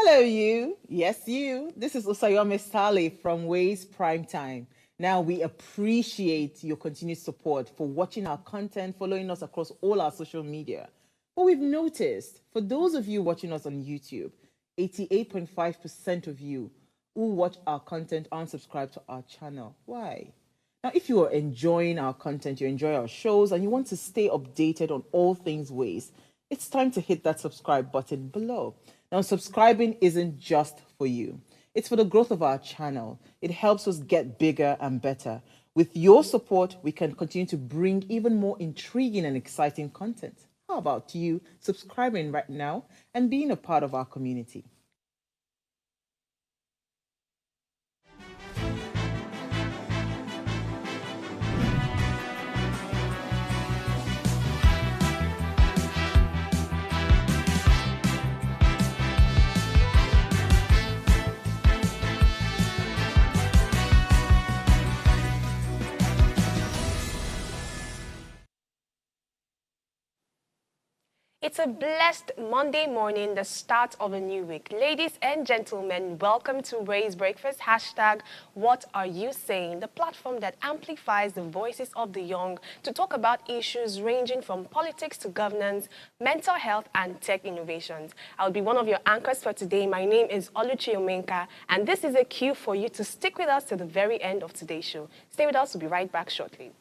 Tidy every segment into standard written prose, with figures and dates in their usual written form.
Hello, you. Yes, you. This is Usayome Sale from Ways Prime Time. Now, we appreciate your continued support for watching our content, following us across all our social media. But we've noticed, for those of you watching us on YouTube, 88.5% of you who watch our content aren't subscribed to our channel. Why? Now, if you are enjoying our content, you enjoy our shows, and you want to stay updated on all things Ways, it's time to hit that subscribe button below. Now, subscribing isn't just for you. It's for the growth of our channel. It helps us get bigger and better. With your support, we can continue to bring even more intriguing and exciting content. How about you subscribing right now and being a part of our community? It's a blessed Monday morning, the start of a new week. Ladies and gentlemen, welcome to Raise Breakfast. Hashtag, what are you saying? The platform that amplifies the voices of the young to talk about issues ranging from politics to governance, mental health, and tech innovations. I'll be one of your anchors for today. My name is Oluchi Omenka, and this is a cue for you to stick with us to the very end of today's show. Stay with us, we'll be right back shortly.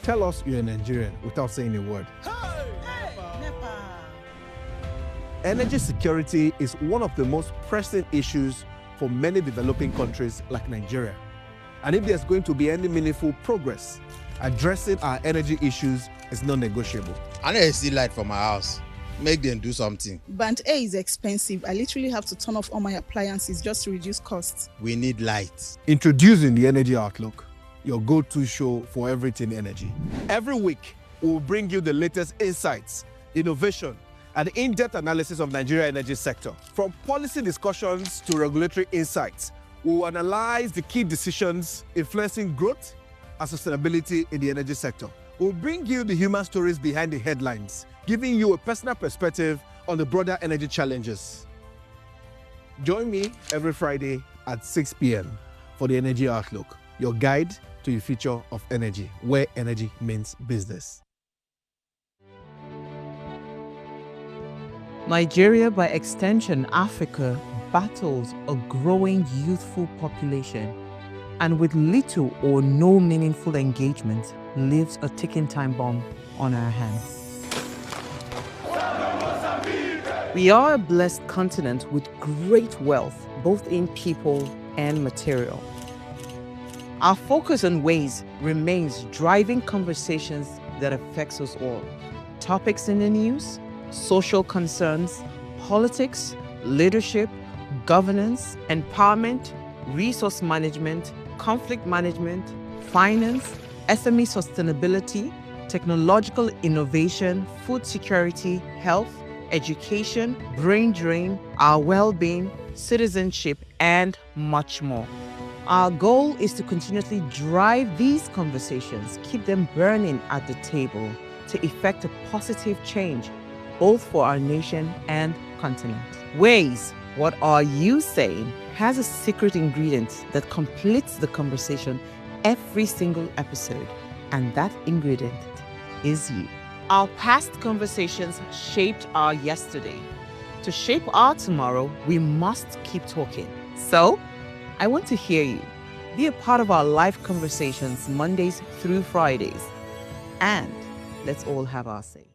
Tell us you're a Nigerian without saying a word. Energy security is one of the most pressing issues for many developing countries like Nigeria. And if there's going to be any meaningful progress, addressing our energy issues is non-negotiable. I need to see light from my house. Make them do something. Band A is expensive. I literally have to turn off all my appliances just to reduce costs. We need light. Introducing the Energy Outlook, your go-to show for everything energy. Every week, we'll bring you the latest insights, innovation, and in-depth analysis of Nigeria's energy sector. From policy discussions to regulatory insights, we'll analyze the key decisions influencing growth and sustainability in the energy sector. We'll bring you the human stories behind the headlines, giving you a personal perspective on the broader energy challenges. Join me every Friday at 6 p.m. for the Energy Outlook, your guide to the future of energy, where energy means business. Nigeria, by extension Africa, battles a growing youthful population and with little or no meaningful engagement leaves a ticking time bomb on our hands. We are a blessed continent with great wealth, both in people and material. Our focus on Ways remains driving conversations that affects us all. Topics in the news, social concerns, politics, leadership, governance, empowerment, resource management, conflict management, finance, SME sustainability, technological innovation, food security, health, education, brain drain, our well-being, citizenship, and much more. Our goal is to continuously drive these conversations, keep them burning at the table to effect a positive change, both for our nation and continent. Ways, what are you saying, has a secret ingredient that completes the conversation every single episode, and that ingredient is you. Our past conversations shaped our yesterday. To shape our tomorrow, we must keep talking. So, I want to hear you. Be a part of our live conversations Mondays through Fridays. And let's all have our say.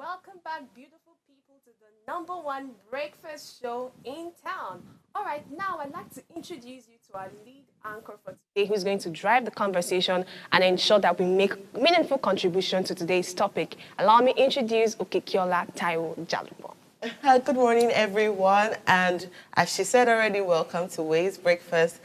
Welcome back, beautiful people, to the #1 breakfast show in town. All right, now I'd like to introduce you to our lead anchor for today, who's going to drive the conversation and ensure that we make meaningful contribution to today's topic. Allow me to introduce Okekiola Taiwo Jalupo. Good morning, everyone. And as she said already, welcome to Ways Breakfast.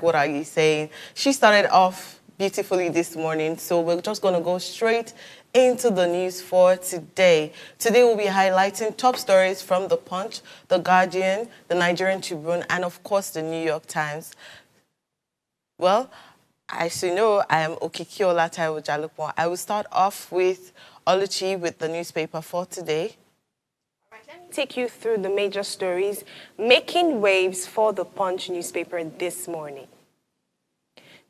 #What are you saying? She started off beautifully this morning, so we're just going to go straight into the news for today. Today we'll be highlighting top stories from The Punch, The Guardian, The Nigerian Tribune, and of course the New York Times. Well, as you know, I am Okekiola Taiwo Jalupo. I will start off with Oluchi with the newspaper for today. Take you through the major stories making waves for the Punch newspaper this morning.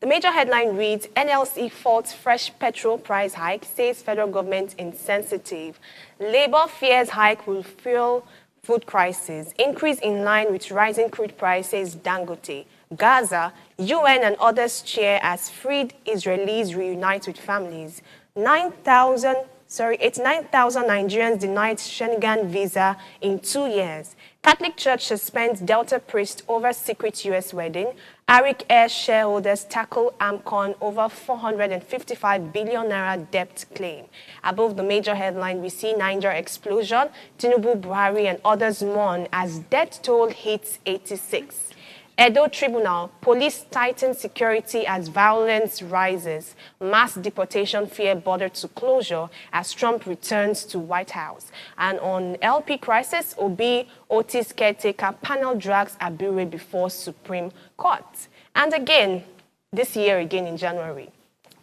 The major headline reads, NLC faults fresh petrol price hike, says federal government insensitive. Labour fears hike will fuel food crisis. Increase in line with rising crude price, says Dangote. Gaza, UN and others cheer as freed Israelis reunite with families. 89,000 Nigerians denied Schengen visa in 2 years. Catholic Church suspends Delta priest over secret U.S. wedding. Arik Air shareholders tackle AMCON over 455 billion naira debt claim. Above the major headline, we see Niger explosion, Tinubu, Buhari and others mourn as death toll hits 86. Edo Tribunal, police tighten security as violence rises. Mass deportation fear border to closure as Trump returns to White House. And on LP crisis, Obi Otis caretaker panel drags Abure before Supreme Court. And again, this year again in January,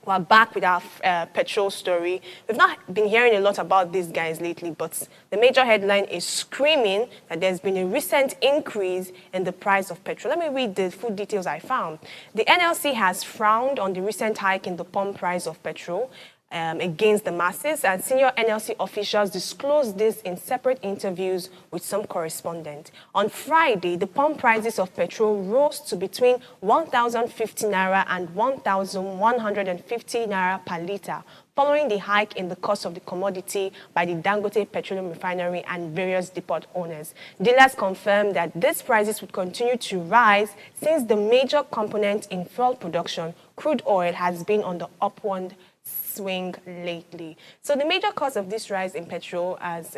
we're back with our petrol story. We've not been hearing a lot about these guys lately, but the major headline is screaming that there's been a recent increase in the price of petrol. Let me read the full details I found. The NLC has frowned on the recent hike in the pump price of petrol against the masses, and senior NLC officials disclosed this in separate interviews with some correspondents. On Friday, the pump prices of petrol rose to between 1,050 naira and 1,150 naira per litre, following the hike in the cost of the commodity by the Dangote Petroleum Refinery and various depot owners. Dealers confirmed that these prices would continue to rise since the major component in fuel production, crude oil, has been on the upward swing lately. So the major cause of this rise in petrol, as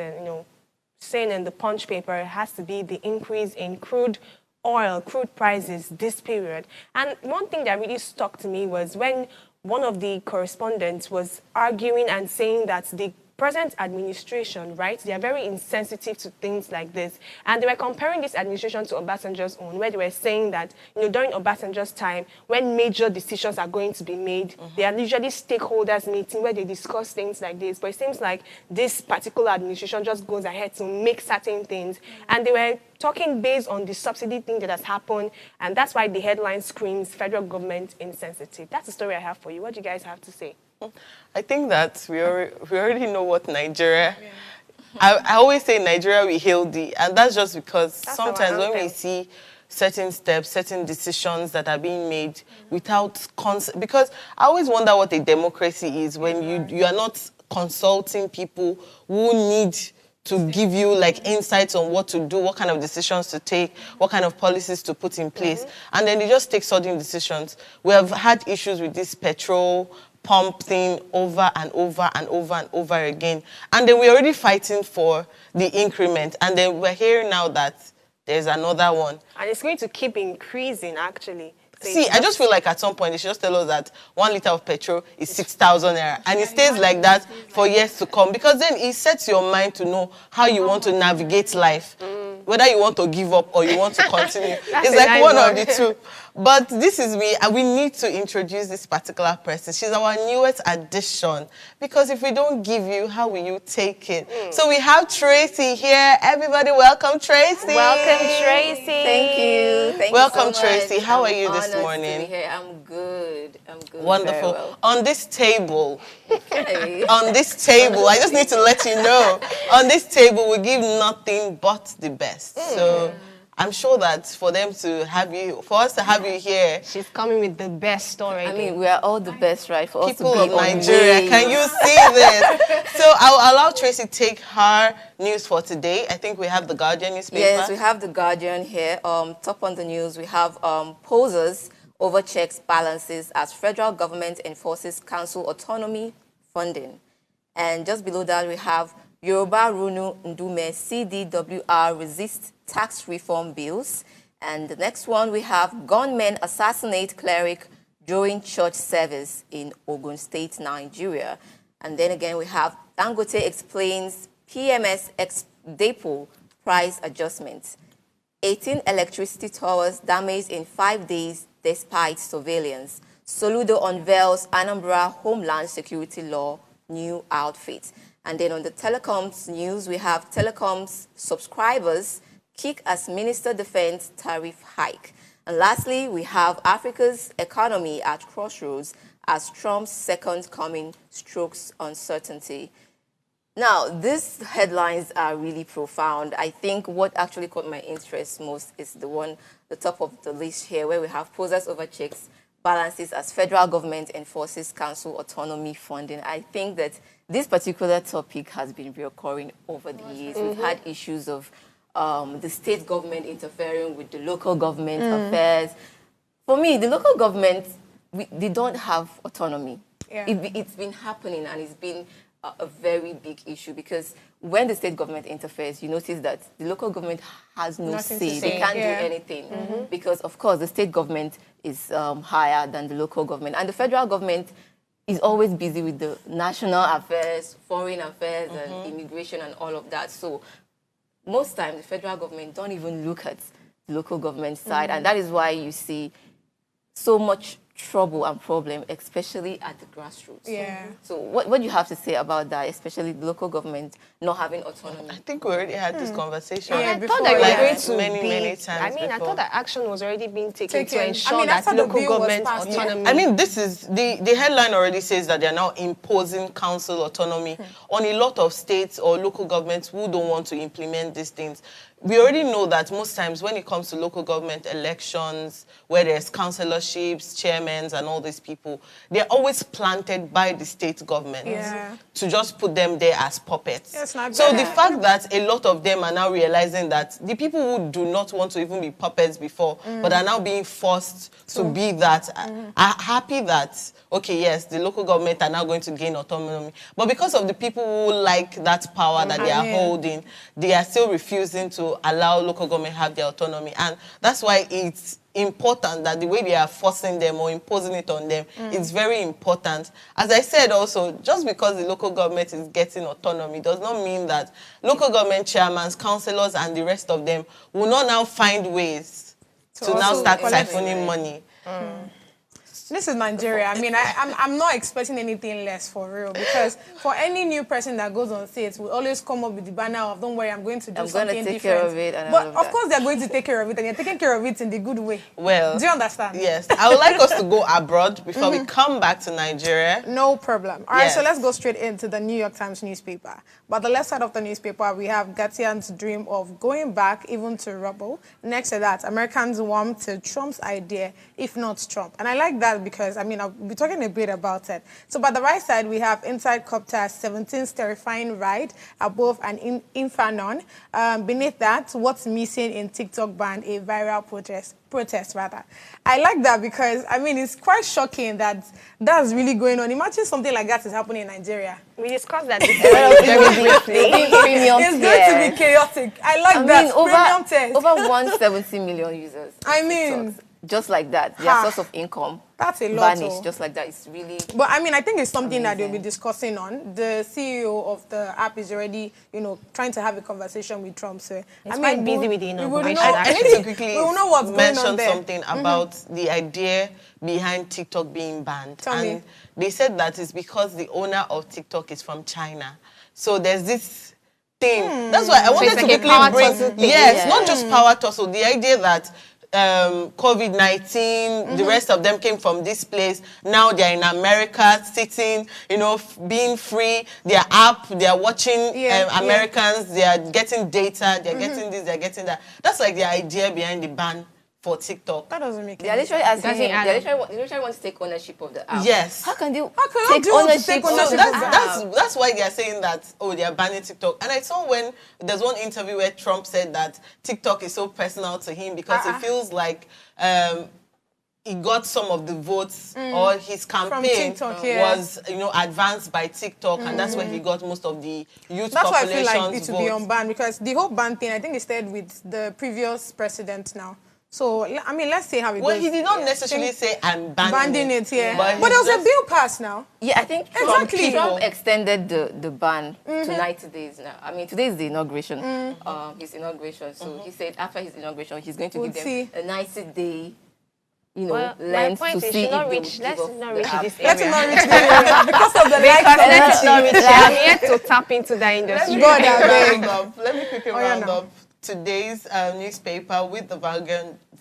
saying in the Punch paper, has to be the increase in crude oil, crude prices this period. And one thing that really stuck to me was when one of the correspondents was arguing and saying that the present administration, right, they are very insensitive to things like this. And they were comparing this administration to Obasanjo's own, where they were saying that, during Obasanjo's time, when major decisions are going to be made, there are usually stakeholders meeting where they discuss things like this. But it seems like this particular administration just goes ahead to make certain things. And they were talking based on the subsidy thing that has happened. And that's why the headline screams federal government insensitive. That's the story I have for you. What do you guys have to say? I think that we already know what Nigeria... Yeah. I always say Nigeria, we hail thee. And that's just because sometimes when we see certain steps, certain decisions that are being made without... Because I always wonder what a democracy is when you are not consulting people who need to give you insights on what to do, what kind of decisions to take, what kind of policies to put in place. And then they just take sudden decisions. We have had issues with this petrol pump thing over and over and over and over again. And then we're already fighting for the increment. And then we're hearing now that there's another one. And it's going to keep increasing, actually. See, I just feel like at some point they should just tell us that 1 litre of petrol is 6,000 naira. And it stays like that for years to come. Because then it sets your mind to know how you want to navigate life. Whether you want to give up or you want to continue. It's like one of the two. But this is me, and we need to introduce this particular person. She's our newest addition. Because if we don't give you, how will you take it? So we have Tracy here. Everybody, welcome Tracy. Welcome, Tracy. Thank you. Thank welcome, you so Tracy. much. How are you this morning? To be here. I'm good. Wonderful. Very well. On this table, Okay. on this table, I just need to let you know, on this table we give nothing but the best. So I'm sure that for us to have you here. She's coming with the best story. I mean, we are all the best, right? For People us to of be on Nigeria, Waves. can you see this? So I'll allow Tracy take her news for today. I think we have the Guardian newspaper. Yes, we have the Guardian here. Top on the news, we have posers overchecks balances as federal government enforces council autonomy funding. And just below that, we have Yoruba Runu Ndume CDWR resists tax reform bills. And the next one, we have gunmen assassinate cleric during church service in Ogun State, Nigeria. And then again, we have Dangote explains PMS depot price adjustment. 18 electricity towers damaged in 5 days despite surveillance. Soludo unveils Anambra Homeland Security Law new outfit. And then on the telecoms news, we have telecoms subscribers kick as Minister Defense tariff hike. And lastly, we have Africa's economy at crossroads as Trump's second coming strokes uncertainty. Now, these headlines are really profound. I think what actually caught my interest most is the top of the list here, where we have posers overchecks balances as federal government enforces council autonomy funding. I think that this particular topic has been recurring over the years. We've had issues of the state government interfering with the local government affairs. For me, the local government, they don't have autonomy. Yeah. It's been happening, and it's been a very big issue, because when the state government interferes, you notice that the local government has no Nothing say. to They say, can't yeah. do anything because, of course, the state government is higher than the local government. And the federal government is always busy with the national affairs, foreign affairs, and immigration and all of that. So most times, the federal government don't even look at the local government side. And that is why you see so much trouble and problem, especially at the grassroots. Yeah. So what do you have to say about that, especially the local government not having autonomy? I think we already had this conversation. I before, thought that like, going to many times I mean, I before. thought that action was already being taken to Taken. ensure I mean, that after the local bill was government passed, yeah. autonomy. I mean, this is the headline already says that they are now imposing council autonomy on a lot of states or local governments who don't want to implement these things. We already know that most times when it comes to local government elections, where there's councilorships, chairmen, and all these people, they're always planted by the state government to just put them there as puppets. Yes, not so bad. the fact that a lot of them are now realizing that the people who do not want to even be puppets before, but are now being forced to be that, are happy that, okay, yes, the local government are now going to gain autonomy. But because of the people who like that power that they are holding, they are still refusing to allow local government have their autonomy. And that's why it's important that the way they are forcing them or imposing it on them is very important. As I said also, just because the local government is getting autonomy does not mean that local government chairmen, councillors, and the rest of them will not now find ways to now start siphoning money. This is Nigeria. I mean, I'm not expecting anything less, for real, because for any new person that goes on stage, we always come up with the banner of, don't worry, I'm going to do something take different. care of it and but all of of that. course, they're going to take care of it, and you're taking care of it in the good way. Well, do you understand? Yes. I would like us to go abroad before we come back to Nigeria. No problem. All right, so Yes. let's go straight into the New York Times newspaper. But the left side of the newspaper, we have Gatian's dream of going back even to rubble. Next to that, Americans warm to Trump's idea, if not Trump. And I like that because, I mean, I'll be talking a bit about it. So by the right side, we have Inside Copter's 17th terrifying ride above an Infernon. Beneath that, what's missing in TikTok ban, a viral protest rather. I like that because, I mean, it's quite shocking that that's really going on. Imagine something like that is happening in Nigeria. We discussed that before very briefly. Premium It's tier. going to be chaotic. I like that. Premium test. over 170 million users. I mean, TikTok. Just like that, their Ha. source of income That's a lot. vanished. Oh. Just like that, it's really. But I mean, I think it's something that they'll be Amazing. discussing on. The CEO of the app is already, trying to have a conversation with Trump. So He's quite busy with the we will inauguration, know- I need to quickly we will know what's going on mention there. something about the idea behind TikTok being banned. Tell and me. they said that it's because the owner of TikTok is from China. So there's this thing. That's why I wanted it's to like a quickly power bring... tussle thing. Yes, Yeah. not just power tussle. The idea that COVID-19, the rest of them came from this place. Now they're in America, sitting, you know, being free. Their app, they're watching Americans, they are getting data, they're getting this, they're getting that. That's like the idea behind the ban for TikTok. That doesn't make They're literally sense. they literally want to take ownership of the app. Yes. How can they take ownership ownership of the app? That's why they are saying that, oh, they are banning TikTok. And I saw when there's one interview where Trump said that TikTok is so personal to him because it feels like he got some of the votes or his campaign TikTok, was, you know, advanced by TikTok, and that's where he got most of the youth That's why I population's feel like it should be votes. unbanned, because the whole ban thing, I think, it started with the previous president now. So, I mean, let's see how it goes. Well, he did not necessarily say I'm banning it, yeah. But there was a bill passed now. Yeah, I think Exactly. Trump extended the ban to 90 days now. I mean, today is the inauguration, his inauguration. So he said after his inauguration, he's going to give them a 90-day, you know, length to see if they will give up the app. Let's not reach this area because of the Let's not reach there. I'm here to tap into that industry. Let me quickly round up today's newspaper with the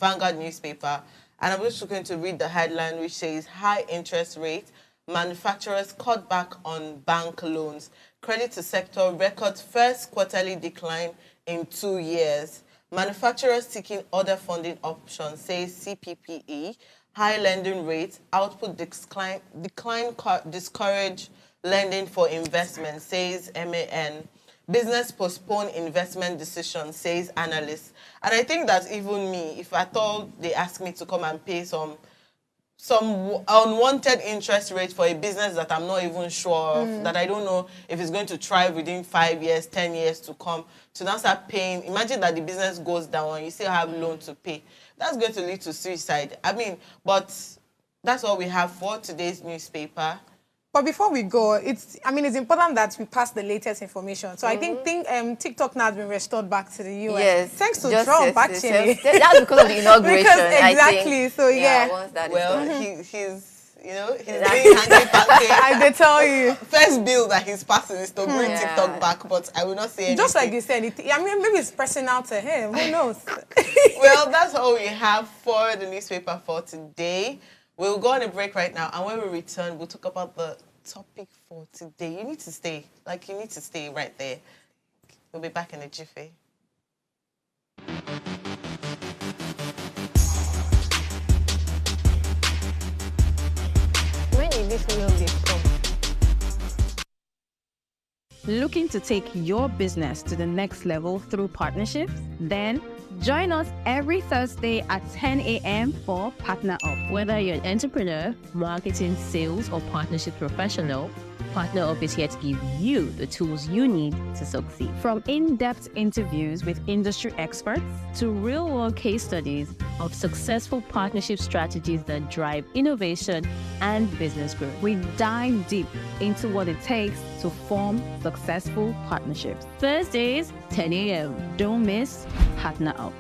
Vanguard newspaper. And I'm just going to read the headline, which says, high interest rate, manufacturers cut back on bank loans. Credit to sector records first quarterly decline in 2 years. Manufacturers seeking other funding options, says CPPE. High lending rates, output decline discourage lending for investment, says MAN. Business postpone investment decision, says analysts. And I think that even me, if at all they ask me to come and pay some unwanted interest rate for a business that I'm not even sure of, that I don't know if it's going to thrive within 5 years, 10 years to come, to now start paying. Imagine that the business goes down and you still have loan to pay. That's going to lead to suicide. I mean, but that's all we have for today's newspaper. But before we go, it's important that we pass the latest information. So I think TikTok now has been restored back to the US. Yes. Thanks to Trump, actually. That's because of the inauguration, exactly. I think. So, yeah. Once that He's doing handy passing. I did tell you. First bill that he's passing is to bring TikTok back, but I will not say anything. Just like you said, maybe it's personal to him. Who knows? Well, that's all we have for the newspaper for today. We'll go on a break right now, and when we return, we'll talk about the topic for today. You need to stay. You need to stay right there. We'll be back in a jiffy. When did this new update come? Looking to take your business to the next level through partnerships? Then join us every Thursday at 10 a.m. for Partner Up. Whether you're an entrepreneur, marketing, sales, or partnership professional, Partner Up is here to give you the tools you need to succeed. From in-depth interviews with industry experts to real-world case studies of successful partnership strategies that drive innovation and business growth. we dive deep into what it takes to form successful partnerships. Thursdays, 10 a.m. Don't miss Partner Up.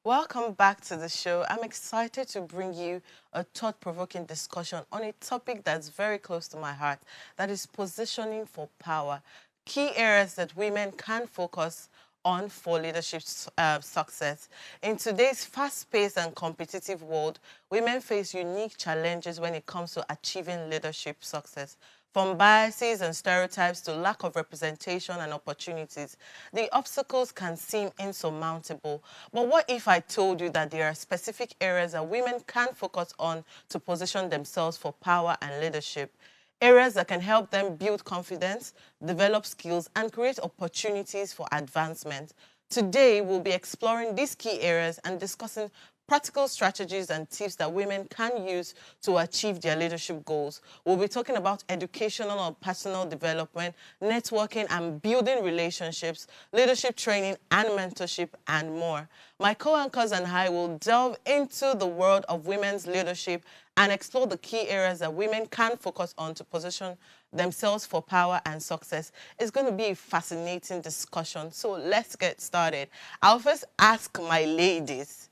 Welcome back to the show. I'm excited to bring you a thought-provoking discussion on a topic that's very close to my heart, that is positioning for power. Key areas that women can focus on for leadership success. In today's fast-paced and competitive world, women face unique challenges when it comes to achieving leadership success. From biases and stereotypes to lack of representation and opportunities, the obstacles can seem insurmountable. But what if I told you that there are specific areas that women can focus on to position themselves for power and leadership? Areas that can help them build confidence, develop skills, and create opportunities for advancement. Today, we'll be exploring these key areas and discussing practical strategies and tips that women can use to achieve their leadership goals. We'll be talking about educational or personal development, networking and building relationships, leadership training and mentorship, and more. My co-anchors and I will delve into the world of women's leadership and explore the key areas that women can focus on to position themselves for power and success. It's going to be a fascinating discussion, so let's get started. I'll first ask my ladies.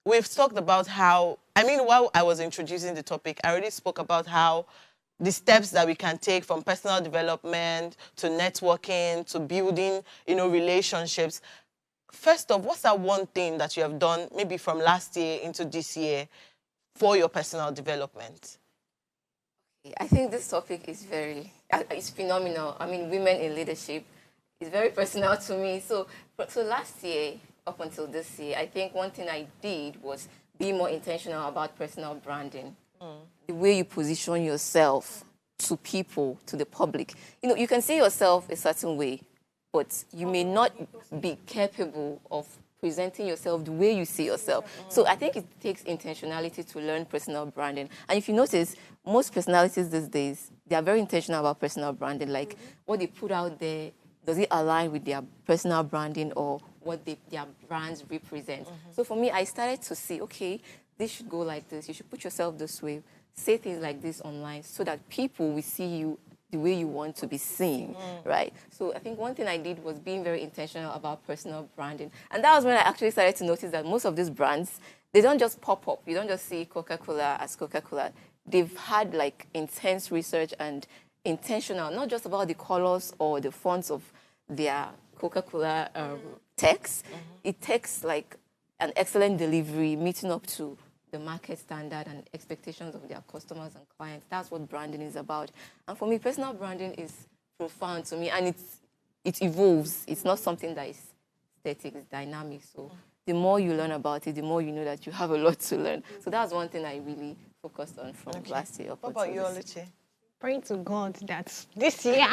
We've talked about how, while I was introducing the topic, I already spoke about how the steps that we can take from personal development to networking to building, relationships. First off, what's that one thing that you have done maybe from last year into this year for your personal development? I think this topic is it's phenomenal. Women in leadership is very personal to me. So last year, up until this year, I think one thing I did was be more intentional about personal branding. The way you position yourself to people, to the public. You can see yourself a certain way, but you may not be capable of presenting yourself the way you see yourself. So I think it takes intentionality to learn personal branding. And if you notice, most personalities these days, they are very intentional about personal branding. Like what they put out there, does it align with their personal branding or what their brands represent? So for me, I started to see, okay, this should go like this. You should put yourself this way. Say things like this online so that people will see you the way you want to be seen, right? So I think one thing I did was being very intentional about personal branding. And that was when I actually started to notice that most of these brands, they don't just pop up. You don't just see Coca-Cola as Coca-Cola. They've had like intense research and intentional, not just about the colors or the fonts of their Coca-Cola text. It takes like an excellent delivery, meeting up to the market standard and expectations of their customers and clients. That's what branding is about. And for me, personal branding is profound to me, and it evolves. It's not something that is static, it's dynamic. So the more you learn about it, the more you know that you have a lot to learn. So that's one thing I really focused on from last year. What about you, Oluchi? Praying to God that this year,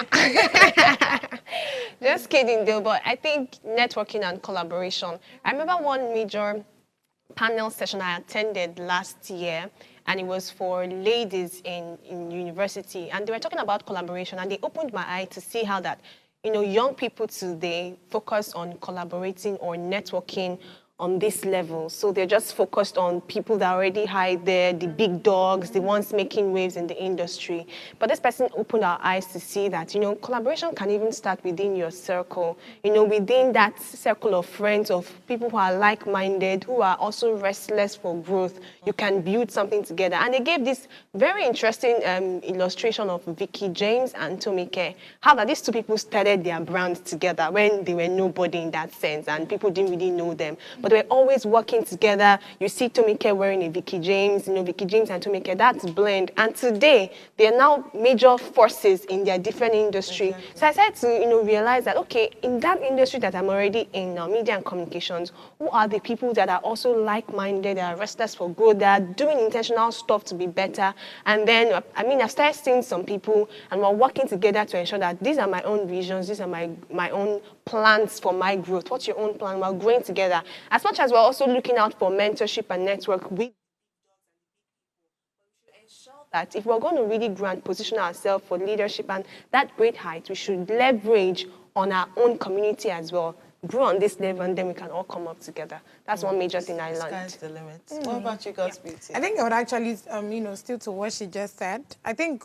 just kidding though, but I think networking and collaboration. I remember one major panel session I attended last year, and it was for ladies in university, and they were talking about collaboration, and they opened my eye to see how that, young people today focus on collaborating or networking on this level. So they're just focused on people that already hide there, the big dogs, the ones making waves in the industry. But this person opened our eyes to see that, collaboration can even start within your circle, within that circle of friends, of people who are like-minded, who are also restless for growth. You can build something together. And they gave this very interesting illustration of Vicky James and Tomike, how that these two people started their brand together when they were nobody in that sense, and people didn't really know them. But they were always working together. You see Tomike wearing a Vicky James, Vicky James and Tomike, that's blend. And today, they are now major forces in their different industry. So I started to, realize that, okay, in that industry that I'm already in now, media and communications, who are the people that are also like-minded, that are restless for growth, that are doing intentional stuff to be better? And then, I've started seeing some people, and we're working together to ensure that these are my own visions, these are my own plans for my growth. What's your own plan? We're growing together. As much as we're also looking out for mentorship and network with that if we're going to really position ourselves for leadership and that great height, we should leverage on our own community as well, grow on this level, and then we can all come up together. That's one major thing I learned. Sky's the limit. What about you, God's Beauty? I think I would actually, still to what she just said, I think,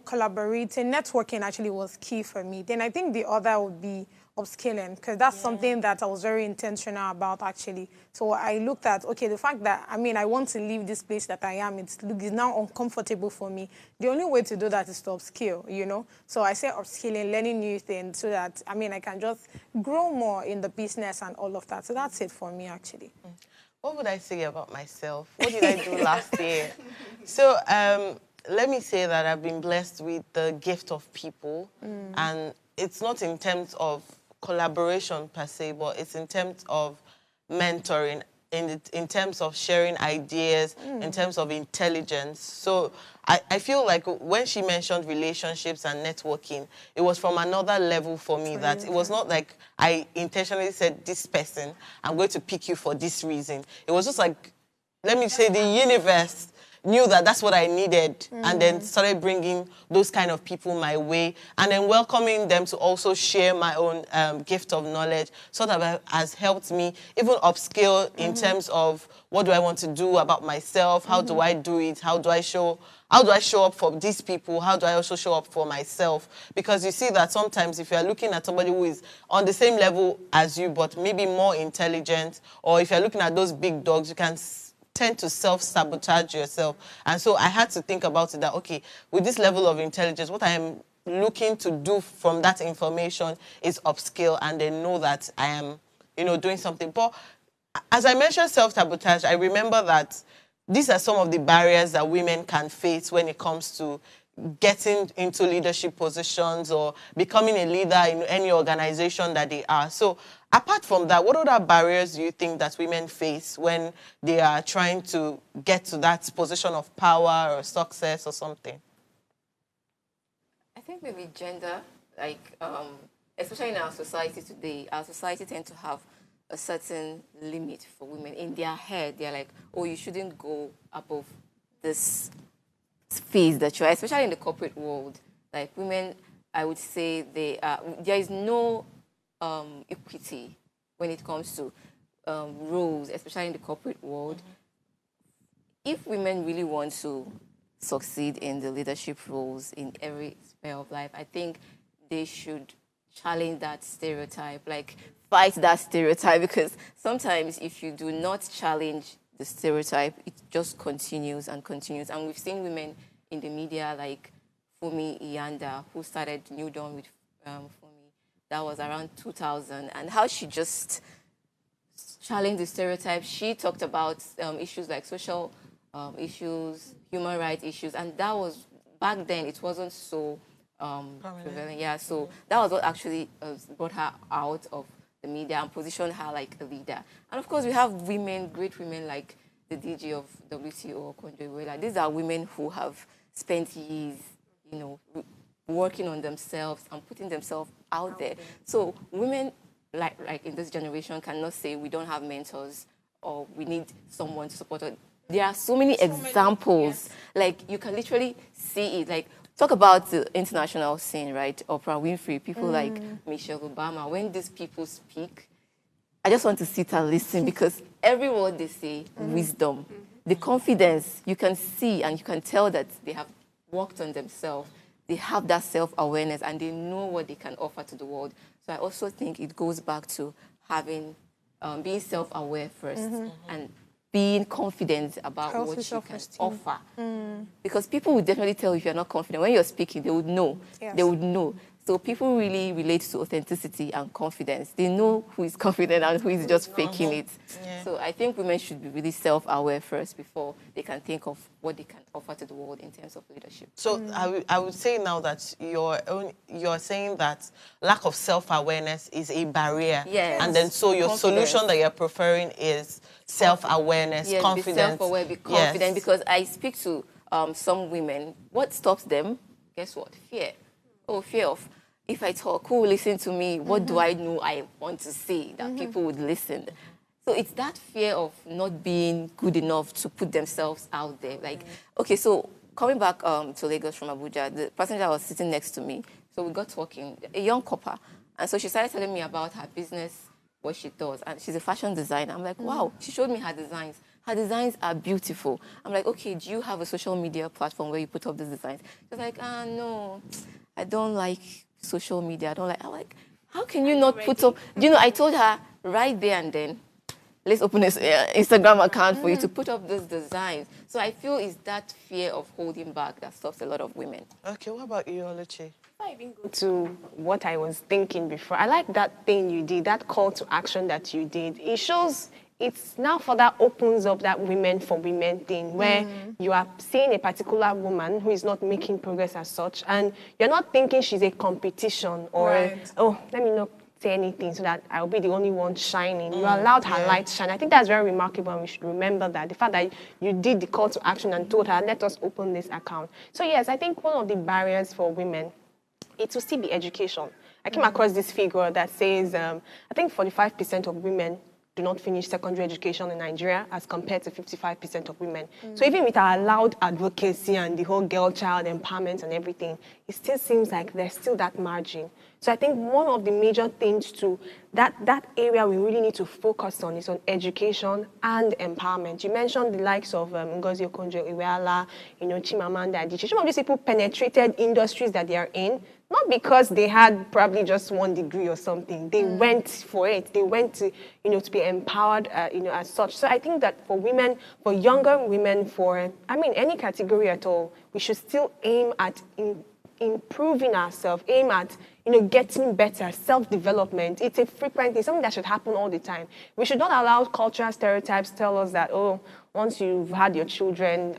collaborating, networking actually was key for me. Then I think the other would be upskilling, because that's something that I was very intentional about, actually. So I looked at, okay, the fact that, I want to leave this place that I am, it's now uncomfortable for me. The only way to do that is to upskill, So I say upskilling, learning new things, so that, I can just grow more in the business and all of that. So that's it for me, actually. What would I say about myself? What did I do last year? So, let me say that I've been blessed with the gift of people, and it's not in terms of collaboration per se, but it's in terms of mentoring. in terms of sharing ideas, in terms of intelligence. So I feel like when she mentioned relationships and networking, it was from another level for me, that it was not like I intentionally said, this person, I'm going to pick you for this reason. It was just like, let me say, the universe knew that that's what I needed, and then started bringing those kind of people my way, and then welcoming them to also share my own gift of knowledge, sort of has helped me even upskill in terms of what do I want to do about myself, how do I do it, how do I show up for these people, how do I also show up for myself? Because you see that sometimes if you're looking at somebody who is on the same level as you, but maybe more intelligent, or if you're looking at those big dogs, you can tend to self-sabotage yourself. And so I had to think about it that, okay, with this level of intelligence, what I am looking to do from that information is upskill and then know that I am, doing something. But as I mentioned self-sabotage, I remember that these are some of the barriers that women can face when it comes to getting into leadership positions or becoming a leader in any organization that they are. So apart from that, what other barriers do you think that women face when they are trying to get to that position of power or success or something? I think maybe gender, especially in our society today, our society tends to have a certain limit for women. In their head, they're like, oh, you shouldn't go above this phase that you're, especially in the corporate world. Like women, I would say there is no equity when it comes to roles, especially in the corporate world. If women really want to succeed in the leadership roles in every sphere of life, I think they should challenge that stereotype, fight that stereotype, because sometimes if you do not challenge the stereotype, it just continues and continues. And we've seen women in the media like Funmi Iyanda, who started New Dawn with Funmi. That was around 2000. And how she just challenged the stereotype. She talked about issues like social issues, human rights issues. And that was, back then, it wasn't so prevalent. Yeah, so that was what actually brought her out of the media and positioned her like a leader. And of course, we have women, great women like the DG of WTO, Konjo-Iweala. These are women who have spent years, working on themselves and putting themselves out there. So women, like in this generation, cannot say we don't have mentors or we need someone to support us. There are so many examples. Like you can literally see it. Like talk about the international scene, right? Oprah Winfrey, people like Michelle Obama. When these people speak, I just want to sit and listen because every word they say, wisdom. The confidence, you can see and you can tell that they have worked on themselves. They have that self-awareness and they know what they can offer to the world. So I also think it goes back to having, being self-aware first and being confident about what you can offer. Because people will definitely tell you if you're not confident. When you're speaking, they would know. Yes. They would know. So people really relate to authenticity and confidence. They know who is confident and who is just faking it. Yeah. So I think women should be really self-aware first before they can think of what they can offer to the world in terms of leadership. So I would say now that you're saying that lack of self-awareness is a barrier. Yes. And then so your solution that you're preferring is self-awareness, confidence. Be self-aware, be confident. Because I speak to some women. What stops them? Guess what? Fear. Oh, fear of, if I talk, who will listen to me? What do I know I want to say that people would listen? So it's that fear of not being good enough to put themselves out there. Like, okay, so coming back to Lagos from Abuja, the person that was sitting next to me, so we got talking, a young couple. And so she started telling me about her business, what she does. And she's a fashion designer. I'm like, wow. She showed me her designs. Her designs are beautiful. I'm like, okay, do you have a social media platform where you put up these designs? She's like, no, I don't like social media. I'm like, how can you not put up? I told her right there and then, let's open this Instagram account for you to put up those designs. So I feel it's that fear of holding back that stops a lot of women. Okay, what about you, Oluchi? I even go to what I was thinking before. I like that thing you did, that call to action that you did. It shows, it's now further opens up that women for women thing where you are seeing a particular woman who is not making progress as such and you're not thinking she's a competition or, oh, let me not say anything so that I'll be the only one shining. You allowed her light to shine. I think that's very remarkable, and we should remember that. The fact that you did the call to action and told her, let us open this account. So yes, I think one of the barriers for women, it will still be education. I came across this figure that says, I think 45% of women do not finish secondary education in Nigeria as compared to 55% of women. So even with our loud advocacy and the whole girl child empowerment and everything, it still seems like there's still that margin. So I think one of the major things to that area we really need to focus on is on education and empowerment. You mentioned the likes of Ngozi Okonjo-Iweala, Chimamanda Adichie. Some of these people penetrated industries that they are in, not because they had probably just one degree or something. They went for it. They went to, to be empowered, as such. So I think that for women, for younger women, for, any category at all, we should still aim at improving ourselves, aim at, getting better, self-development. It's a frequent thing, something that should happen all the time. We should not allow cultural stereotypes tell us that, once you've had your children,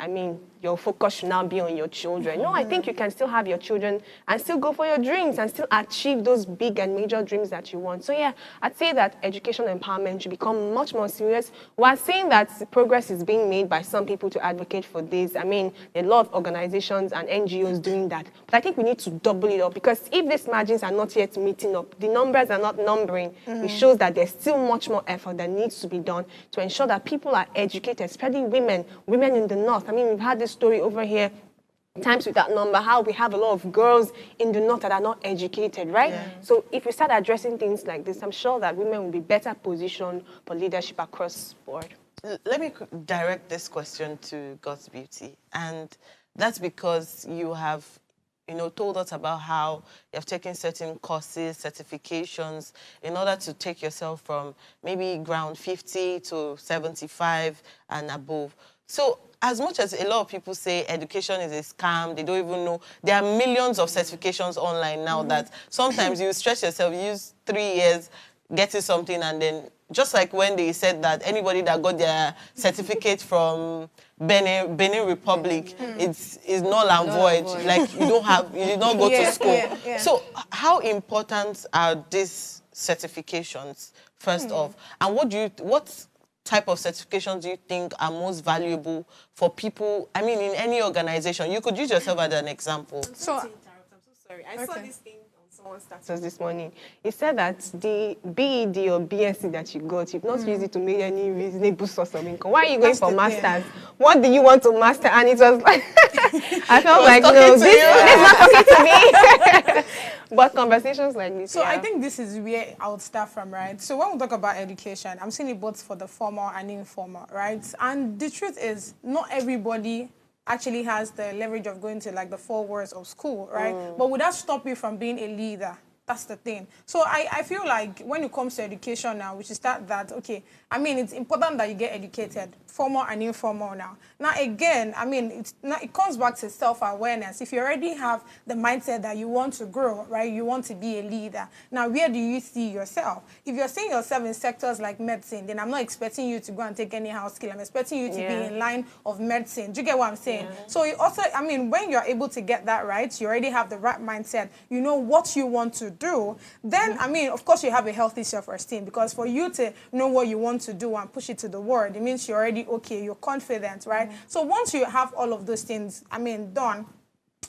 your focus should now be on your children. No, I think you can still have your children and still go for your dreams and still achieve those big and major dreams that you want. So yeah, I'd say that education empowerment should become much more serious. While saying that progress is being made by some people to advocate for this, there are a lot of organizations and NGOs doing that. But I think we need to double it up, because if these margins are not yet meeting up, the numbers are not numbering, it shows that there's still much more effort that needs to be done to ensure that people are educated, especially women in the north. We've had this story over here times with that number, how we have a lot of girls in the north that are not educated, right? Yeah. So if we start addressing things like this, I'm sure that women will be better positioned for leadership across the board. Let me direct this question to God's Beauty, and that's because you have told us about how you have taken certain courses, certifications, in order to take yourself from maybe ground 50 to 75 and above. So as much as a lot of people say education is a scam, they don't even know, there are millions of certifications online now that sometimes you stretch yourself, you use 3 years getting something, and then just like when they said that anybody that got their certificate from Benin Republic, it's null and void. Like you did not go to school. So how important are these certifications, first off? And what type of certifications do you think are most valuable for people? In any organization. You could use yourself as an example. I'm so sorry. I saw this thing on someone's status this morning. It said that the BEd or BSc that you got, you've not used it to make any reasonable source of income. Why are you going for masters? What do you want to master? And it was like, I felt like, no, this is not talking to me. But conversations like this. So I think this is where I would start from, right? So when we talk about education, I'm seeing it both for the formal and informal, right? And the truth is, not everybody actually has the leverage of going to like the 4 walls of school, right? But would that stop you from being a leader? That's the thing. So I feel like when it comes to education now, we should start that, okay, it's important that you get educated, formal and informal now. Now, again, it comes back to self-awareness. If you already have the mindset that you want to grow, right, you want to be a leader, now where do you see yourself? If you're seeing yourself in sectors like medicine, then I'm not expecting you to go and take any house skill. I'm expecting you to be in line of medicine. Do you get what I'm saying? So it also, when you're able to get that right, you already have the right mindset, you know what you want to do, then, of course, you have a healthy self-esteem, because for you to know what you want to do and push it to the world, it means you're already okay, you're confident, right? So once you have all of those things, done,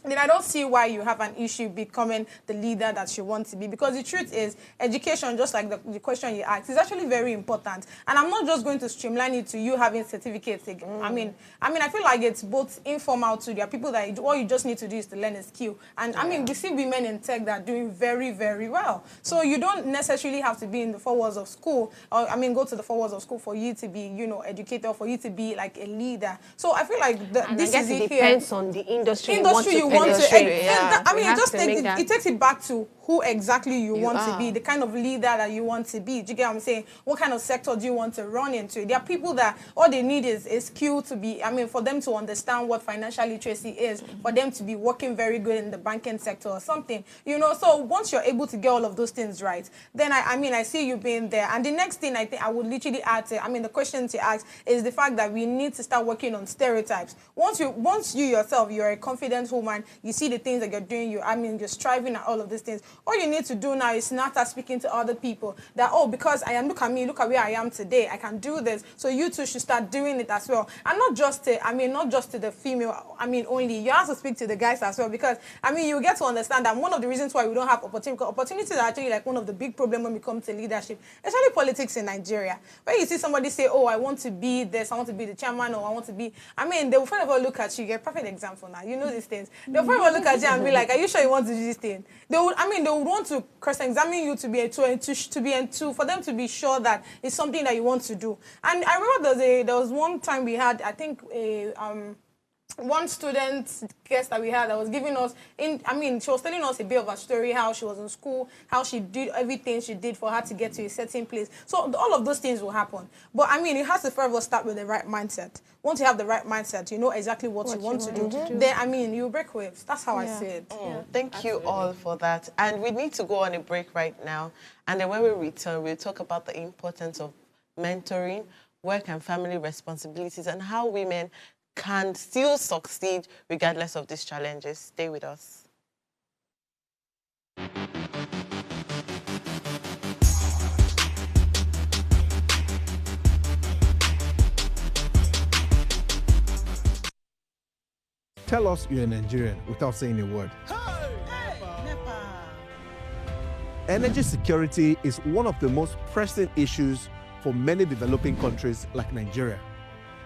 then I don't see why you have an issue becoming the leader that you want to be. Because the truth is, education, just like the question you asked, is actually very important. And I'm not just going to streamline it to you having certificates again. I feel like it's both informal too. There are people that all you just need to do is to learn a skill. And we see women in tech that are doing very, very well. So you don't necessarily have to be in the 4 walls of school, or go to the 4 walls of school for you to be, educated, or for you to be like a leader. So I feel like this is it depends on the industry you want to it takes it back to who exactly you want to be, the kind of leader that you want to be. Do you get what I'm saying? What kind of sector do you want to run into? There are people that all they need is skill to be, for them to understand what financial literacy is, for them to be working very good in the banking sector or something. So once you're able to get all of those things right, then I see you being there. And the next thing I think I would literally add to, the question to ask is the fact that we need to start working on stereotypes. Once you yourself, you're a confident woman, and you see the things that you're doing, you're striving at all of these things. All you need to do now is not start speaking to other people that, oh, because I am, look at me, look at where I am today, I can do this. So you too should start doing it as well. And not just to the female, only. You have to speak to the guys as well, because, you get to understand that one of the reasons why we don't have opportunities are actually like one of the big problems when we come to leadership, especially politics in Nigeria. When you see somebody say, oh, I want to be this, I want to be the chairman, or I want to be, they will first of all look at you. You're a perfect example now. You know these things. They'll first of all look at you and be like, are you sure you want to do this thing? They would want to cross-examine you for them to be sure that it's something that you want to do. And I remember there was one time we had, I think, one student guest that we had that was giving us, she was telling us a bit of a story, how she was in school, how she did everything she did for her to get to a certain place. So all of those things will happen. But it has to first start with the right mindset. Once you have the right mindset, you know exactly what you want to do. Then, you break waves. That's how I see it. Thank you all for that. And we need to go on a break right now. And then when we return, we'll talk about the importance of mentoring, work and family responsibilities, and how women can still succeed regardless of these challenges. Stay with us. Tell us you're a Nigerian without saying a word. Energy security is one of the most pressing issues for many developing countries like Nigeria.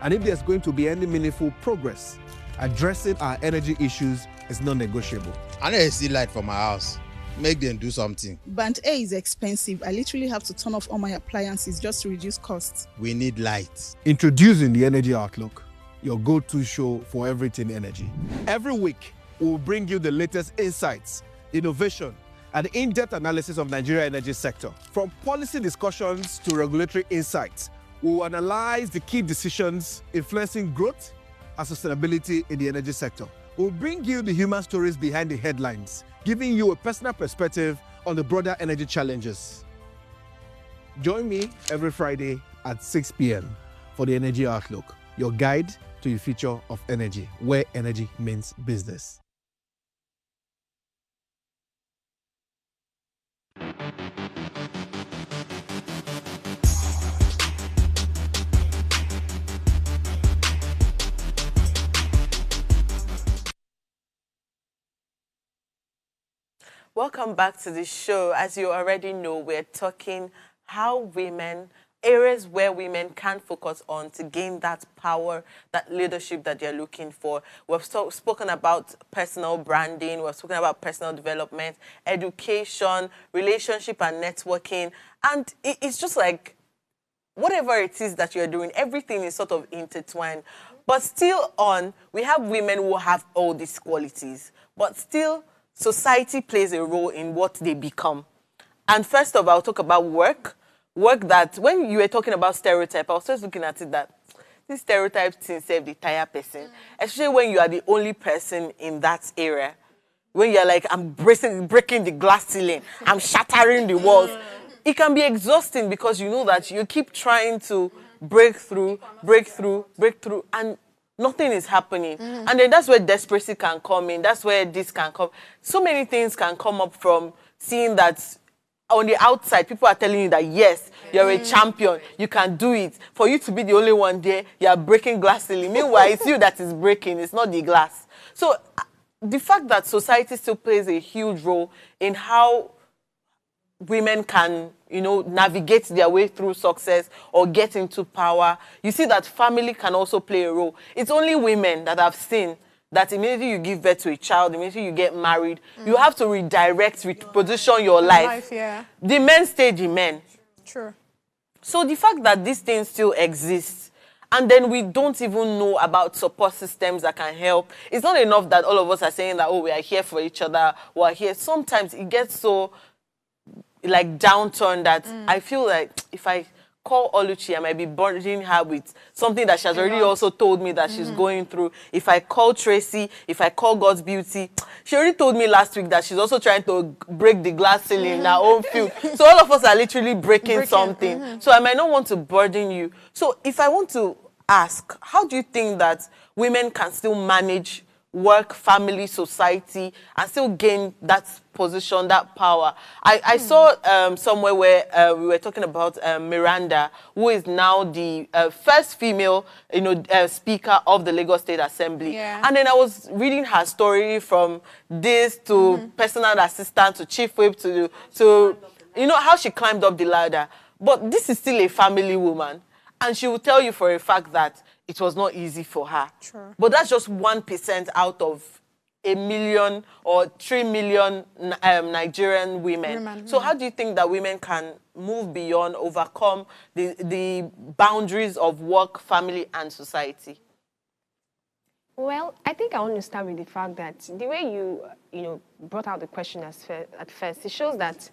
And if there's going to be any meaningful progress, addressing our energy issues is non-negotiable. I need to see light for my house. Make them do something. Band A is expensive. I literally have to turn off all my appliances just to reduce costs. We need light. Introducing the Energy Outlook, your go-to show for everything energy. Every week, we'll bring you the latest insights, innovation, and in-depth analysis of Nigeria's energy sector. From policy discussions to regulatory insights, we will analyze the key decisions influencing growth and sustainability in the energy sector. We'll bring you the human stories behind the headlines, giving you a personal perspective on the broader energy challenges. Join me every Friday at 6 p.m. for the Energy Outlook, your guide to the future of energy, where energy means business. Welcome back to the show. As you already know, we're talking areas where women can focus on to gain that power, that leadership that they're looking for. We've spoken about personal branding, we've spoken about personal development, education, relationship and networking. And it's just like, whatever it is that you're doing, everything is sort of intertwined. But still we have women who have all these qualities, but still society plays a role in what they become. And first of all, I'll talk about work that, when you were talking about stereotype, I was just looking at it that this stereotype thing save the entire person, especially when you are the only person in that area. When you're like, I'm breaking the glass ceiling, I'm shattering the walls. It can be exhausting because you know that you keep trying to break through, and nothing is happening. And then that's where desperation can come in. That's where this can come. So many things can come up from seeing that on the outside, people are telling you that, yes, you're a champion, you can do it. For you to be the only one there, you're breaking glass ceiling. Meanwhile, it's you that is breaking, it's not the glass. So the fact that society still plays a huge role in how women can, navigate their way through success or get into power. You see that family can also play a role. It's only women that I've seen that immediately you give birth to a child, immediately you get married, you have to redirect, reposition your life. The men stay the men. True. So the fact that these things still exist, and then we don't even know about support systems that can help. It's not enough that all of us are saying that, oh, we are here for each other, we are here. Sometimes it gets so downturned that I feel like if I call Oluchi, I might be burdening her with something that she has already also told me that she's going through. If I call Tracy, if I call God's Beauty, she already told me last week that she's also trying to break the glass ceiling in her own field. So all of us are literally breaking something. So I might not want to burden you. So if I want to ask, how do you think that women can still manage work, family, society, and still gain that position, that power. I saw somewhere where we were talking about Miranda, who is now the first female, speaker of the Lagos State Assembly. Yeah. And then I was reading her story from this to personal assistant to chief whip to how she climbed up the ladder. But this is still a family woman, and she will tell you for a fact that it was not easy for her. True. But that's just 1% out of 1 million or 3 million Nigerian women. So how do you think that women can move beyond, overcome the boundaries of work, family, and society? Well, I think I want to start with the fact that the way you brought out the question at first, it shows that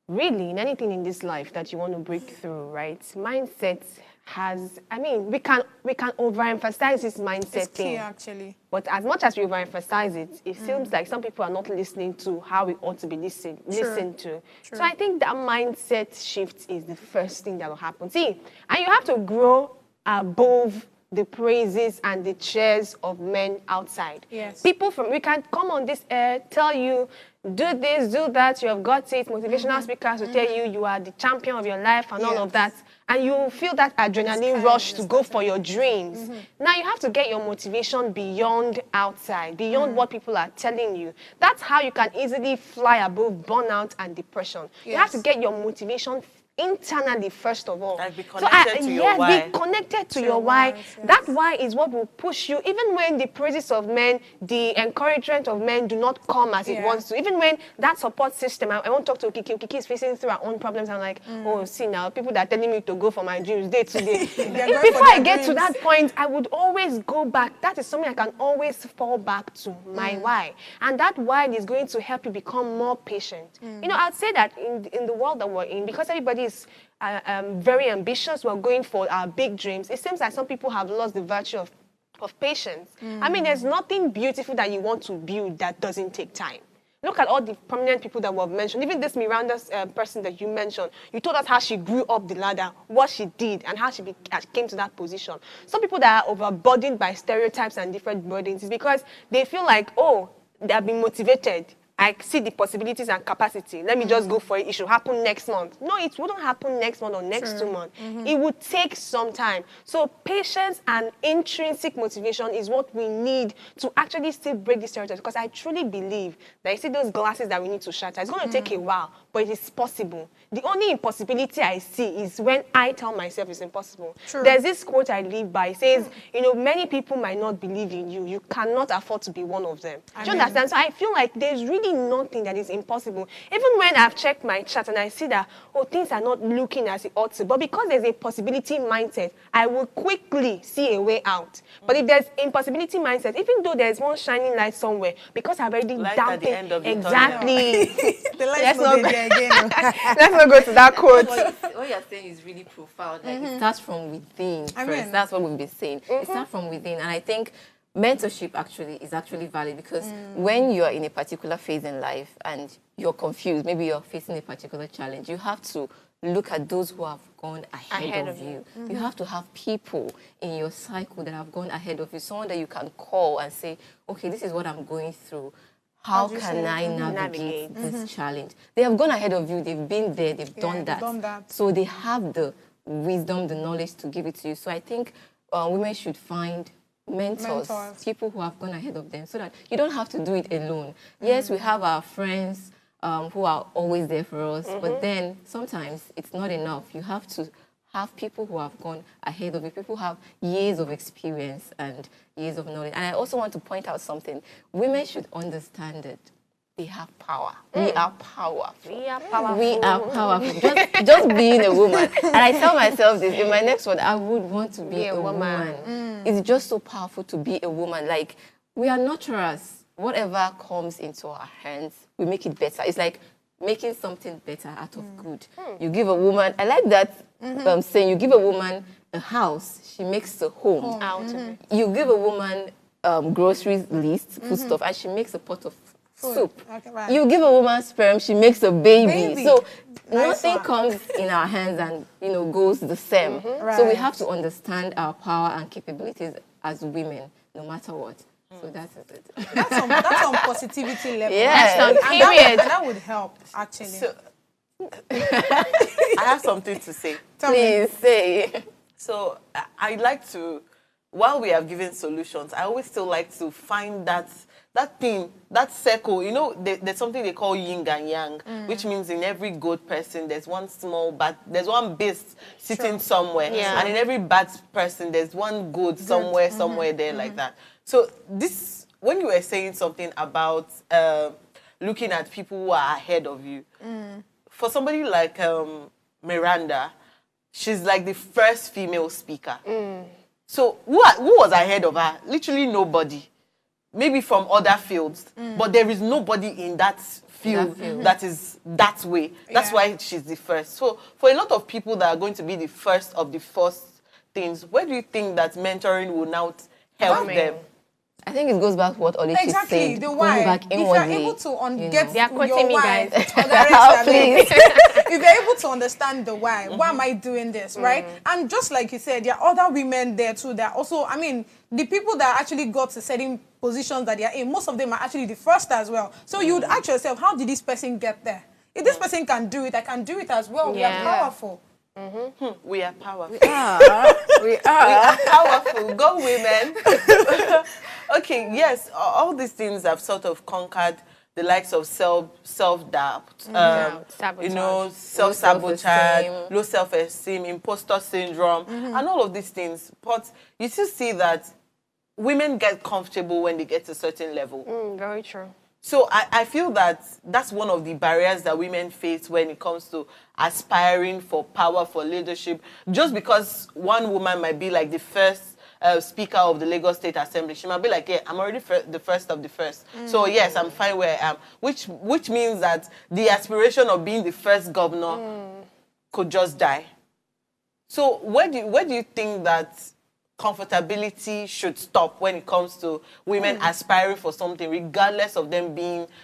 really in anything in this life that you want to break through, right? Mindset has, we can overemphasize this mindset thing. Key, actually. But as much as we overemphasize it, it seems like some people are not listening to how we ought to be listened to. True. So I think that mindset shift is the first thing that will happen. See, and you have to grow above the praises and the cheers of men outside. Yes. We can come on this air, tell you, do this, do that, you have got it, motivational speakers will tell you are the champion of your life and all of that. And you feel that adrenaline rush to go for your dreams. Now you have to get your motivation beyond outside, beyond what people are telling you. That's how you can easily fly above burnout and depression. Yes. You have to get your motivation internally first of all. Like be connected to your why. Be connected to your why. Yes. That why is what will push you, even when the praises of men, the encouragement of men do not come as it wants to. Even when that support system, I won't talk to Kiki. Kiki is facing through her own problems. I'm like, oh, see now, people that are telling me to go for my dreams day to day. Before I get to that point, I would always go back. That is something I can always fall back to, my why. And that why is going to help you become more patient. I'd say that in the world that we're in, because everybody is very ambitious, we're going for our big dreams, it seems like some people have lost the virtue of patience. There's nothing beautiful that you want to build that doesn't take time. Look at all the prominent people that we've mentioned. Even this Miranda's person that you mentioned, you told us how she grew up the ladder, what she did, and how she came to that position. Some people that are overburdened by stereotypes and different burdens is because they feel like, oh, they have been motivated. I see the possibilities and capacity. Let me just go for it. It should happen next month. No, it wouldn't happen next month or next 2 months. It would take some time. So patience and intrinsic motivation is what we need to actually still break the stereotypes. Because I truly believe that you see those glasses that we need to shatter. It's going to take a while, but it is possible. The only impossibility I see is when I tell myself it's impossible. True. There's this quote I live by. It says, many people might not believe in you. You cannot afford to be one of them. Do you understand? So I feel like there's really nothing that is impossible. Even when I've checked my chart and I see that, things are not looking as it ought to, but because there's a possibility mindset, I will quickly see a way out. But if there's impossibility mindset, even though there's one shining light somewhere, because I've already Light doubted at the end of the exactly. Let's not go to that quote. What you're saying is really profound. Like it starts from within first. That's what we've been saying. It starts from within, and I think mentorship is actually valid because when you're in a particular phase in life and you're confused, maybe you're facing a particular challenge, you have to look at those who have gone ahead of you. You have to have people in your cycle that have gone ahead of you, someone that you can call and say, okay, this is what I'm going through. How can I navigate this challenge? They have gone ahead of you. They've been there. They've done that. So they have the wisdom, the knowledge to give it to you. So I think women should find mentors, people who have gone ahead of them, so that you don't have to do it alone. Yes, we have our friends who are always there for us, but then sometimes it's not enough. You have to have people who have gone ahead of you, people who have years of experience and years of knowledge. And I also want to point out something. Women should understand it. They have power. We are powerful. We are powerful. We are powerful. Just being a woman. And I tell myself this, in my next one, I would want to be a woman. It's just so powerful to be a woman. Like, we are nurturers. Whatever comes into our hands, we make it better. It's like making something better out of good. You give a woman, I like that saying, you give a woman a house, she makes a home out of it. You give a woman groceries list, food stuff, and she makes a pot of soup. Okay, right. You give a woman sperm, she makes a baby. So nothing comes in our hands and goes the same. So we have to understand our power and capabilities as women, no matter what. So that's it. That's on positivity level. Yes. That's on period. And that would help, actually. So, I have something to say. Please say. So I'd like to, while we have given solutions, I always still like to find that thing, that circle. You know, there's something they call yin and yang, which means in every good person, there's one small bad, there's one beast sitting somewhere. Yeah. And in every bad person, there's one good somewhere there like that. So this, when you were saying something about looking at people who are ahead of you, for somebody like Miranda, she's like the first female speaker. So who was ahead of her? Literally nobody. Maybe from other fields, but there is nobody in that field that is that way. That's why she's the first. So for a lot of people that are going to be the first of the first things, where do you think that mentoring will now help them? I think it goes back to what Oluchi said. Exactly, the why. If you're able to get They are quoting your me, why, guys. Please. if you're able to understand the why am I doing this, right? And just like you said, there are other women there too that also, I mean, the people that actually got to certain positions that they are in, most of them are actually the first as well. So you would ask yourself, how did this person get there? If this person can do it, I can do it as well. We are powerful. We are powerful. We are Powerful. Go women. Okay, yes, all these things have sort of conquered the likes of self-doubt, you know, self-sabotage, low self-esteem, imposter syndrome, and all of these things. But you still see that women get comfortable when they get to a certain level. Very true. So I feel that that's one of the barriers that women face when it comes to aspiring for power, for leadership. Just because one woman might be like the first Speaker of the Lagos State Assembly, she might be like, yeah, I'm already the first of the first. So yes, I'm fine where I am. Which means that the aspiration of being the first governor could just die. So where do you think that comfortability should stop when it comes to women aspiring for something, regardless of them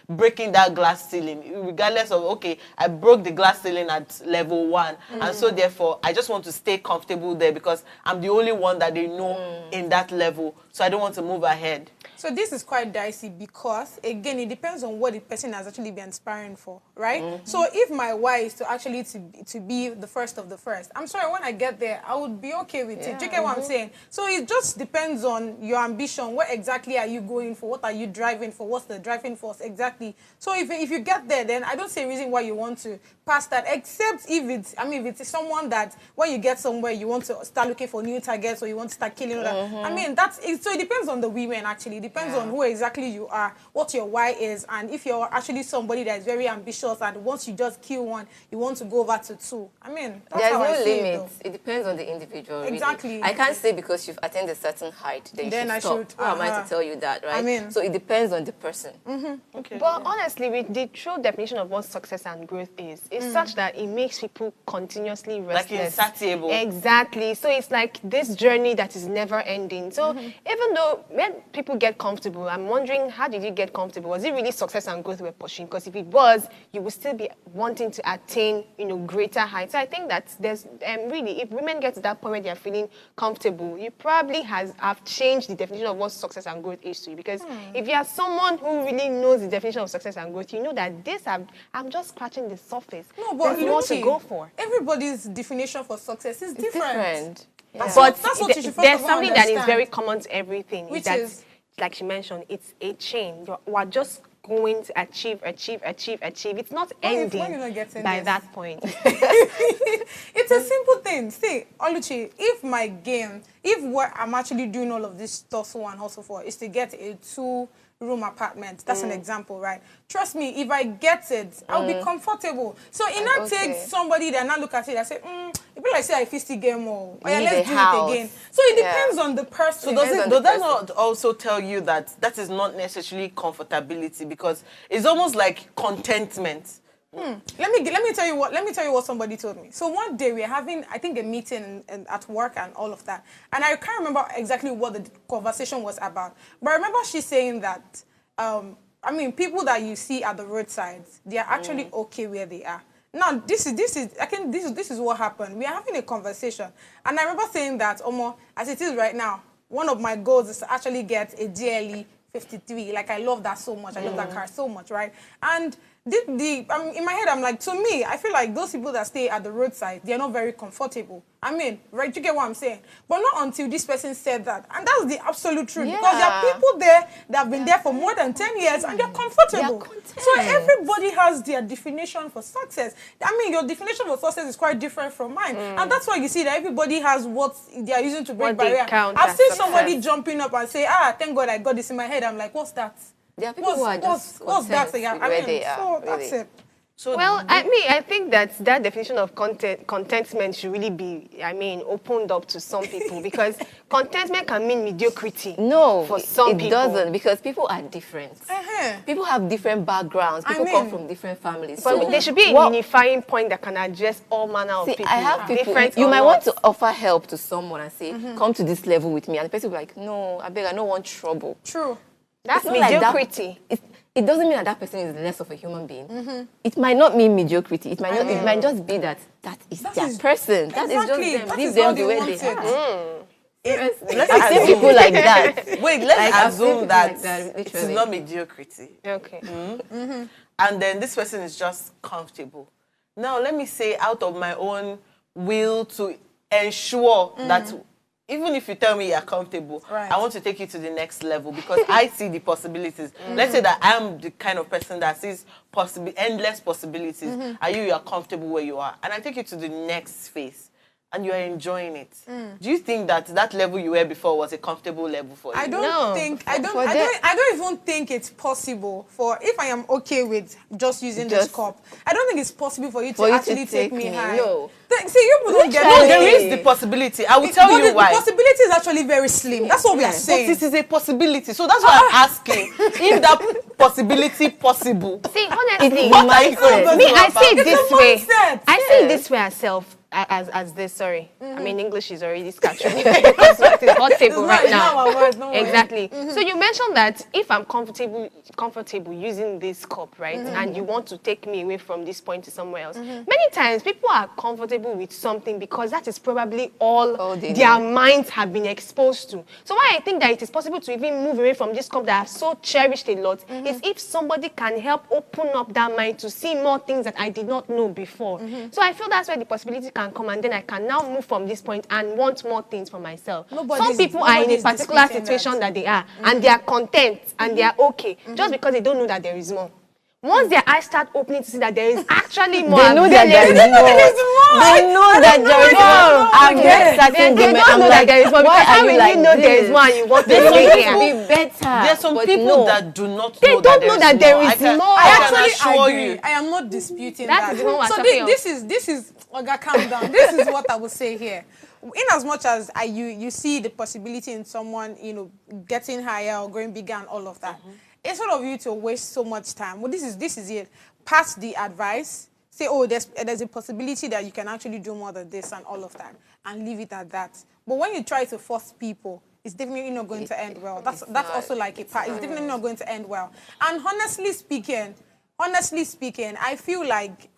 breaking that glass ceiling, regardless of, okay, I broke the glass ceiling at level 1, and so therefore I just want to stay comfortable there because I'm the only one that they know in that level, so I don't want to move ahead. So this is quite dicey because, again, it depends on what the person has actually been aspiring for, right? So if my why is to actually to be the first of the first, I'm sorry, when I get there, I would be okay with it. Do you get what I'm saying? So it just depends on your ambition. What exactly are you going for? What are you driving for? What's the driving force exactly? So if you get there, then I don't see a reason why you want to pass that, except if it's someone that when you get somewhere, you want to start looking for new targets or you want to start killing that. I mean, so it depends on the women, actually. It depends on who exactly you are, what your why is, and if you're actually somebody that is very ambitious and once you just kill one, you want to go over to 2. I mean, that's there's how I no see limit. it Depends on the individual. Exactly. Really. I can't say because you've attained a certain height, then you should stop. Who am I to tell you that, right? I mean, so it depends on the person. Okay. But honestly, with the true definition of what success and growth is such that it makes people continuously restless. Like insatiable. Exactly. So it's like this journey that is never ending. So even though when people get comfortable, I'm wondering, how did you get comfortable? Was it really success and growth we're pushing? Because if it was, you would still be wanting to attain, greater heights. So I think that there's really, if women get to that point where they're feeling comfortable, you probably have changed the definition of what success and growth is to you. Because if you are someone who really knows the definition of success and growth, you know that I'm just scratching the surface. No, but there's more to go for. Everybody's definition for success is different. Yeah. But that's what you should there's something understand. that is very common to everything. Which is, like she mentioned, it's a chain. We're just going to achieve. It's not ending by that point. It's a simple thing. See, Oluchi, if what I'm actually doing all of this tussle and hustle for is to get a 2-room apartment, that's an example, right? Trust me, if I get it, I'll be comfortable. So it not takes somebody that not look at it and say, it be like say I 50 game more. Oh, yeah, let's do it again. So it depends on the person. So does that not also tell you that is not necessarily comfortability, because it's almost like contentment? Let me tell you what somebody told me. So one day we were having, I think, a meeting at work and all of that, and I can't remember exactly what the conversation was about, but I remember she saying that people that you see at the roadsides, they are actually okay where they are. Now this is what happened. We are having a conversation, and I remember saying that, as it is right now, one of my goals is to actually get a GLE 53. Like, I love that so much. I love that car so much, right? And in my head, I'm like, to me, I feel like those people that stay at the roadside, they're not very comfortable. I mean, right, you get what I'm saying? But not until this person said that. And that's the absolute truth. Yeah. Because there are people there that have been there for more than 10 years and they're comfortable. So everybody has their definition for success. I mean, your definition for success is quite different from mine. And that's why you see that everybody has what they are using to break barrier. I've seen somebody jumping up and say, thank God I got this in my head. I'm like, what's that? There are people who are just what's that? content I where mean, they are, so really. that's it. So well, I think that definition of contentment should really be, opened up to some people because contentment can mean mediocrity. No, for some people. It doesn't, because people are different. People have different backgrounds. People come from different families. But so there should be a unifying point that can address all manner of people. I have people, you might want to offer help to someone and say, come to this level with me. And the person will be like, no, I beg, I don't want trouble. True. That's mediocrity. Like it doesn't mean that person is less of a human being. It might not mean mediocrity. It might not. It might just be that is their person. That is just them. Leave them the way they are. I've seen people like that. Wait, let's assume that it's not mediocrity. Okay. And then this person is just comfortable. Now, let me say, out of my own will to ensure that even if you tell me you're comfortable, I want to take you to the next level because I see the possibilities. Let's say that I'm the kind of person that sees endless possibilities, and you are comfortable where you are. And I take you to the next phase, and you are enjoying it. Do you think that level you were before was a comfortable level for you? I don't even think it's possible for, if I am okay with just using this cup, I don't think it's possible for you to actually take me high. No. See, you don't get No, there is the possibility. I will tell you why. The possibility is actually very slim. That's what we are saying. But this is a possibility. So that's why I'm asking, if that possibility possible. See, honestly, I see it this way. I see it this way myself. As this, sorry. I mean, English is already scattered because it's hot table right now. Exactly. So you mentioned that if I'm comfortable using this cup, right, and you want to take me away from this point to somewhere else, many times people are comfortable with something because that is probably all their minds have been exposed to. So why I think that it is possible to even move away from this cup that I've so cherished a lot is if somebody can help open up that mind to see more things that I did not know before. So I feel that's where the possibility can come, and then I can now move from this point and want more things for myself. Some people are in a particular situation that they are, and they are content and they are okay, just because they don't know that there is more. Once their eyes start opening to see that there is actually more, they know that there is more. They know that there is more. They don't know that there is more because how will you know there is more and you want to be better? There are some people that do not know that there is more. I actually agree. I am not disputing that. So this is Oga, calm down. This is what I would say here. In as much as you see the possibility in someone, getting higher or going bigger and all of that, instead of you to waste so much time, well, this is it. Pass the advice. Say, oh, there's a possibility that you can actually do more than this and all of that, and leave it at that. But when you try to force people, it's definitely not going to end well. That's also like a part. It's definitely not going to end well. And honestly speaking, I feel like,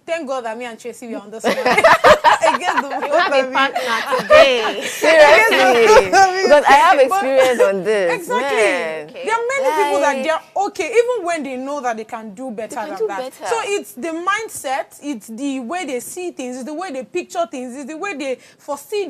thank God that me and Tracy were on this one. You have a partner today. Seriously. Because I have experience on this. Exactly. Okay. There are many people that they're okay, even when they know that they can do better than that. So it's the mindset, it's the way they see things, it's the way they picture things, it's the way they foresee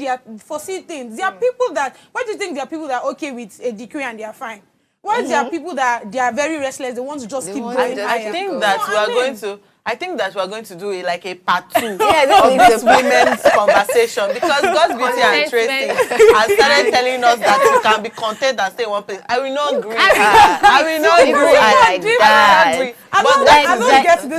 things. There are people that, why do you think there are people that are okay with a degree and they are fine? Why there are people that they are very restless, they want to just keep going higher? I think that we are going to do like a part 2 of this women's conversation, because God's Beauty and Tracy has started telling us that you can be content and stay in one place. I will not agree. I will not agree.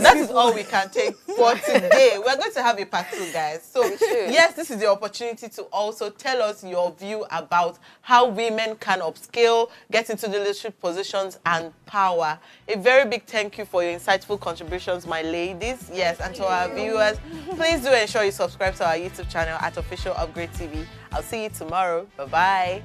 That is all we can take for today. We're going to have a part 2, guys. So yes, this is the opportunity to also tell us your view about how women can upscale, get into the leadership positions and power. A very big thank you for your insightful contributions, my ladies. Yes, and to our viewers, please do ensure you subscribe to our YouTube channel at Official Upgrade TV. I'll see you tomorrow. Bye-bye.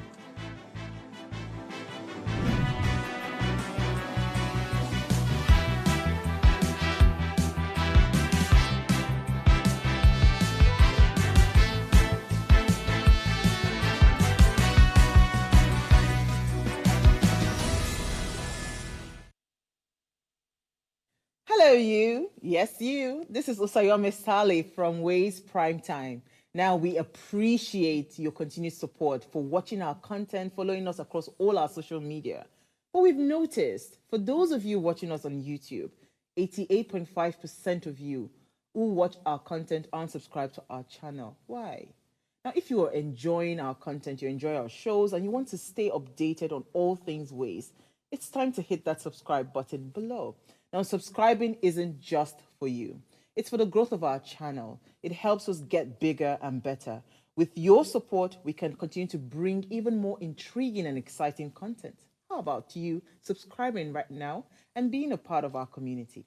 you. Yes, you. This is Usayome Sale from Ways Primetime. Now, we appreciate your continued support for watching our content, following us across all our social media. But we've noticed, for those of you watching us on YouTube, 88.5% of you who watch our content aren't subscribed to our channel. Why? Now, if you are enjoying our content, you enjoy our shows, and you want to stay updated on all things Ways, it's time to hit that subscribe button below. Now, subscribing isn't just for you. It's for the growth of our channel. It helps us get bigger and better. With your support, we can continue to bring even more intriguing and exciting content. How about you subscribing right now and being a part of our community?